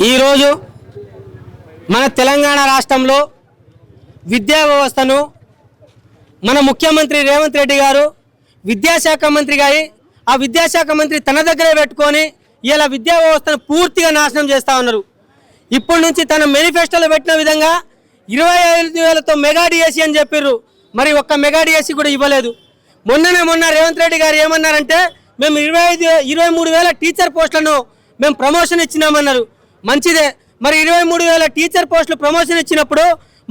ఈరోజు మన తెలంగాణ రాష్ట్రంలో విద్యా వ్యవస్థను మన ముఖ్యమంత్రి రేవంత్ రెడ్డి గారు విద్యాశాఖ మంత్రిగా ఆ విద్యాశాఖ మంత్రి తన దగ్గరే పెట్టుకొని ఇలా విద్యా వ్యవస్థను పూర్తిగా నాశనం చేస్తూ ఉన్నారు. ఇప్పటి నుంచి తన మేనిఫెస్టోలో పెట్టిన విధంగా 25,000తో మెగా డిఎస్సి అని చెప్పారు. మరి ఒక్క మెగా డిఎస్సి కూడా ఇవ్వలేదు. మొన్న రేవంత్ రెడ్డి గారు ఏమన్నారంటే మేము 23,000 టీచర్ పోస్టులను మేము ప్రమోషన్ ఇచ్చినామన్నారు. మంచిదే. మరి 23,000 టీచర్ పోస్టులు ప్రమోషన్ ఇచ్చినప్పుడు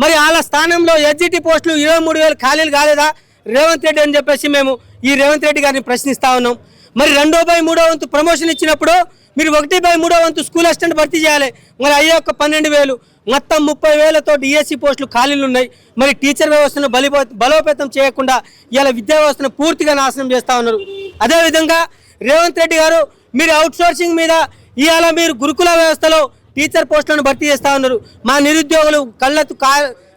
మరి వాళ్ళ స్థానంలో ఎస్జిటి పోస్టులు 23,000 ఖాళీలు కాలేదా రేవంత్ రెడ్డి అని చెప్పేసి మేము ఈ రేవంత్ రెడ్డి గారిని ప్రశ్నిస్తా ఉన్నాం. మరి 2/3 వంతు ప్రమోషన్ ఇచ్చినప్పుడు మీరు 1/3 వంతు స్కూల్ అసిస్టెంట్ భర్తీ చేయాలి. మరి అయ్యొక్క 12,000 మొత్తం 30,000తో డిఎస్సి పోస్టులు ఖాళీలు ఉన్నాయి. మరి టీచర్ వ్యవస్థను బలోపేతం చేయకుండా ఇలా విద్యా వ్యవస్థను పూర్తిగా నాశనం చేస్తూ ఉన్నారు. అదేవిధంగా రేవంత్ రెడ్డి గారు మీరు అవుట్సోర్సింగ్ మీద ఇవాళ మీరు గురుకుల వ్యవస్థలో టీచర్ పోస్టులను భర్తీ చేస్తూ ఉన్నారు. మా నిరుద్యోగులు కళ్ళకు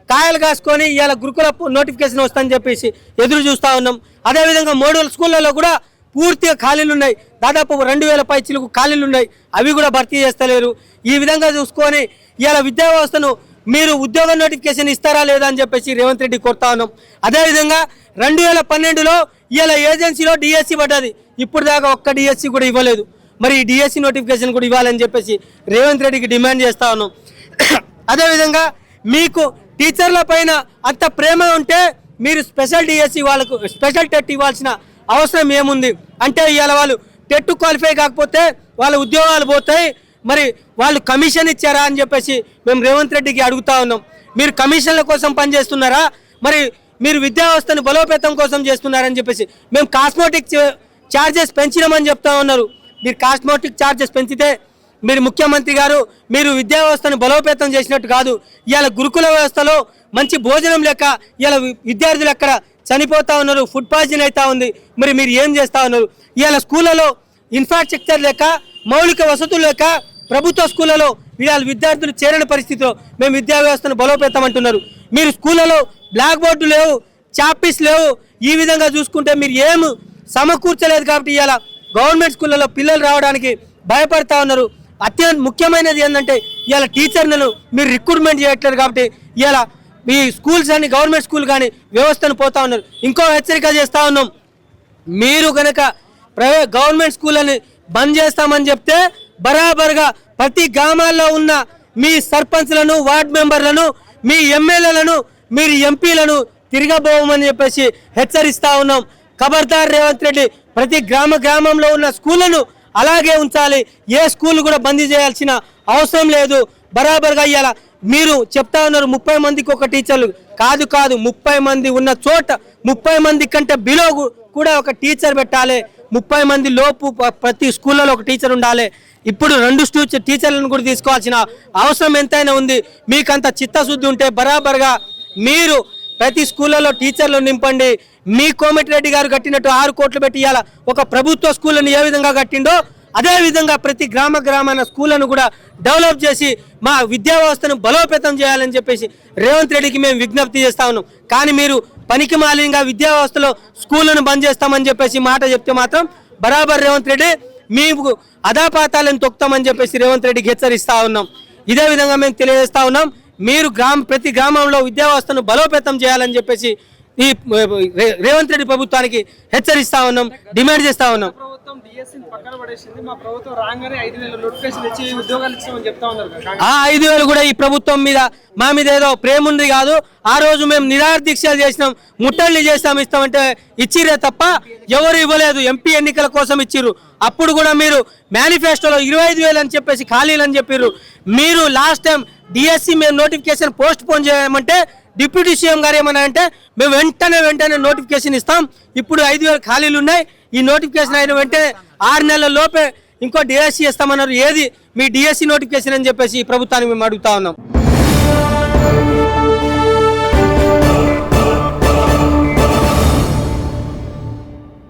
కాయలు కాసుకొని ఇవాళ గురుకుల నోటిఫికేషన్ వస్తుందని చెప్పేసి ఎదురు చూస్తూ ఉన్నాం. అదేవిధంగా మోడల్ స్కూళ్ళలో కూడా పూర్తిగా ఖాళీలు ఉన్నాయి. దాదాపు 2,000 పైచిలకు ఖాళీలు ఉన్నాయి. అవి కూడా భర్తీ చేస్తలేరు. ఈ విధంగా చూసుకొని ఇవాళ విద్యా వ్యవస్థను మీరు ఉద్యోగ నోటిఫికేషన్ ఇస్తారా లేదా అని చెప్పేసి రేవంత్ రెడ్డి కోరుతా ఉన్నాం. అదేవిధంగా 2012లో ఇవాళ ఏజెన్సీలో డిఎస్సి పడ్డది. ఇప్పుడు దాకా ఒక్క డిఎస్సి కూడా ఇవ్వలేదు. మరి ఈ డిఎస్సి నోటిఫికేషన్ కూడా ఇవ్వాలని చెప్పేసి రేవంత్ రెడ్డికి డిమాండ్ చేస్తూ ఉన్నాం. అదేవిధంగా మీకు టీచర్ల పైన అంత ప్రేమ ఉంటే మీరు స్పెషల్ డిఎస్సి వాళ్ళకు స్పెషల్ టెట్ ఇవ్వాల్సిన అవసరం ఏముంది? అంటే ఇవాళ వాళ్ళు టెట్ క్వాలిఫై కాకపోతే వాళ్ళ ఉద్యోగాలు పోతాయి. మరి వాళ్ళు కమిషన్ ఇచ్చారా అని చెప్పేసి మేము రేవంత్ రెడ్డికి అడుగుతా ఉన్నాం. మీరు కమిషన్ల కోసం పనిచేస్తున్నారా? మరి మీరు విద్యా వ్యవస్థను బలోపేతం కోసం చేస్తున్నారని చెప్పేసి మేము కాస్మోటిక్ ఛార్జెస్ పెంచినామని చెప్తా ఉన్నారు. మీరు కాస్మోటిక్ ఛార్జెస్ పెంచితే మీరు ముఖ్యమంత్రి గారు మీరు విద్యా వ్యవస్థను బలోపేతం చేసినట్టు కాదు. ఇవాళ గురుకుల వ్యవస్థలో మంచి భోజనం లేక ఇవాళ విద్యార్థులు అక్కడ చనిపోతూ ఉన్నారు. ఫుడ్ పాయిజన్ అవుతూ ఉంది. మరి మీరు ఏం చేస్తూ ఉన్నారు? ఇవాళ స్కూళ్ళలో ఇన్ఫ్రాస్ట్రక్చర్ లేక మౌలిక వసతులు లేక ప్రభుత్వ స్కూళ్ళలో ఇవాళ విద్యార్థులు చేరని పరిస్థితిలో మేము విద్యా వ్యవస్థను బలోపేతం అంటున్నారు. మీరు స్కూళ్ళలో బ్లాక్ బోర్డు లేవు, చాపీస్ లేవు. ఈ విధంగా చూసుకుంటే మీరు ఏం సమకూర్చలేదు. కాబట్టి ఇవాళ గవర్నమెంట్ స్కూళ్ళలో పిల్లలు రావడానికి భయపడతా ఉన్నారు. అత్యంత ముఖ్యమైనది ఏంటంటే ఇవాళ టీచర్లను మీరు రిక్రూట్మెంట్ చేయట్లేదు. కాబట్టి ఇవాళ మీ స్కూల్స్ కానీ గవర్నమెంట్ స్కూల్ కానీ వ్యవస్థను పోతా ఉన్నారు. ఇంకో హెచ్చరిక చేస్తూ ఉన్నాం. మీరు కనుక గవర్నమెంట్ స్కూళ్ళని బంద్ చేస్తామని చెప్తే బరాబర్గా ప్రతి గ్రామాల్లో ఉన్న మీ సర్పంచ్లను, వార్డ్ మెంబర్లను, మీ ఎమ్మెల్యేలను, మీరు ఎంపీలను తిరగబోమని చెప్పేసి హెచ్చరిస్తూ ఉన్నాం. ఖబర్దార్ రేవంత్ రెడ్డి, ప్రతి గ్రామంలో ఉన్న స్కూళ్ళను అలాగే ఉంచాలి. ఏ స్కూల్ కూడా బందీ చేయాల్సిన అవసరం లేదు. బరాబర్గా ఇవ్వాల మీరు చెప్తా ఉన్నారు 30 మందికి ఒక టీచర్లు కాదు 30 మంది ఉన్న చోట 30 మంది కంటే బిలో కూడా ఒక టీచర్ పెట్టాలి. 30 మంది లోపు ప్రతి స్కూళ్ళలో ఒక టీచర్ ఉండాలి. ఇప్పుడు 2 టీచర్లను కూడా తీసుకోవాల్సిన అవసరం ఎంతైనా ఉంది. మీకంత చిత్తశుద్ధి ఉంటే బరాబర్గా మీరు ప్రతి స్కూళ్ళలో టీచర్లు నింపండి. మీ కోమటిరెడ్డి గారు కట్టినట్టు 6 కోట్లు పెట్టి ఇవాళ ఒక ప్రభుత్వ స్కూళ్ళను ఏ విధంగా కట్టిండో అదేవిధంగా ప్రతి గ్రామాన స్కూళ్ళను కూడా డెవలప్ చేసి మా విద్యా వ్యవస్థను బలోపేతం చేయాలని చెప్పేసి రేవంత్ రెడ్డికి మేము విజ్ఞప్తి చేస్తా ఉన్నాం. కానీ మీరు పనికి మాలినంగా విద్యా వ్యవస్థలో స్కూళ్ళను బంద్ చేస్తామని చెప్పేసి మాట చెప్తే మాత్రం బరాబర్ రేవంత్ రెడ్డి మీకు అదాపాతాలను తొక్కుతామని చెప్పేసి రేవంత్ రెడ్డికి హెచ్చరిస్తూ ఉన్నాం. ఇదే విధంగా మేము తెలియజేస్తా ఉన్నాం. మీరు ప్రతి గ్రామంలో విద్యా వ్యవస్థను బలోపేతం చేయాలని చెప్పేసి ఈ రేవంత్ రెడ్డి ప్రభుత్వానికి హెచ్చరిస్తా ఉన్నాం, డిమాండ్ చేస్తా ఉన్నాం. ఆ 5,000 కూడా ఈ ప్రభుత్వం మీద మా మీద ఏదో ప్రేమ ఉంది కాదు. ఆ రోజు మేము నిరాహార దీక్షలు చేసినాం, ముట్టళ్ళు ఇస్తామంటే ఇచ్చిరే తప్ప ఎవరు ఇవ్వలేదు. ఎంపీ ఎన్నికల కోసం ఇచ్చిర్రు. అప్పుడు కూడా మీరు మేనిఫెస్టోలో 25,000 అని చెప్పేసి ఖాళీలు అని చెప్పారు. మీరు లాస్ట్ టైం డిఎస్సి మేము నోటిఫికేషన్ పోస్ట్ పోన్ చేయమంటే డిప్యూటీ సీఎం గారు ఏమన్నా అంటే మేము వెంటనే నోటిఫికేషన్ ఇస్తాం. ఇప్పుడు 5,000 ఖాళీలు ఉన్నాయి. ఈ నోటిఫికేషన్ అయిన వెంటనే 6 నెలల లోపే ఇంకో డిఎస్సి ఇస్తామన్నారు. ఏది మీ డిఎస్సి నోటిఫికేషన్ అని చెప్పేసి ప్రభుత్వానికి మేము అడుగుతా ఉన్నాం.